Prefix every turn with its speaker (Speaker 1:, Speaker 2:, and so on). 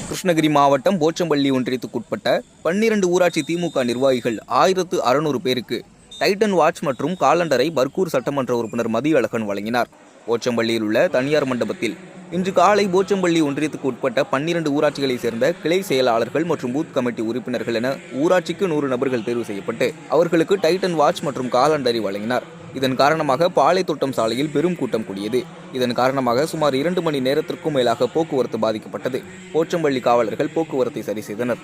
Speaker 1: கிருஷ்ணகிரி மாவட்டம் போச்சம்பள்ளி ஒன்றியத்துக்குட்பட்ட 12 ஊராட்சி திமுக நிர்வாகிகள் 1600 பேருக்கு டைட்டன் வாட்ச் மற்றும் காலண்டரை பர்கூர் சட்டமன்ற உறுப்பினர் மதியழகன் வழங்கினார். போச்சம்பள்ளியில் உள்ள தனியார் மண்டபத்தில் இன்று காலை போச்சம்பள்ளி ஒன்றியத்துக்கு உட்பட்ட 12 ஊராட்சிகளைச் சேர்ந்த கிளை செயலாளர்கள் மற்றும் பூத் கமிட்டி உறுப்பினர்கள் என ஊராட்சிக்கு 100 நபர்கள் தேர்வு செய்யப்பட்டு அவர்களுக்கு டைட்டன் வாட்ச் மற்றும் காலண்டரை வழங்கினார். இதன் காரணமாக பாளைத்தோட்டம் சாலையில் பெரும் கூட்டம் கூடியது. இதன் காரணமாக சுமார் 2 மணி நேரத்திற்கும் மேலாக போக்குவரத்து பாதிக்கப்பட்டது. போச்சம்பள்ளி காவலர்கள் போக்குவரத்தை சரி செய்தனர்.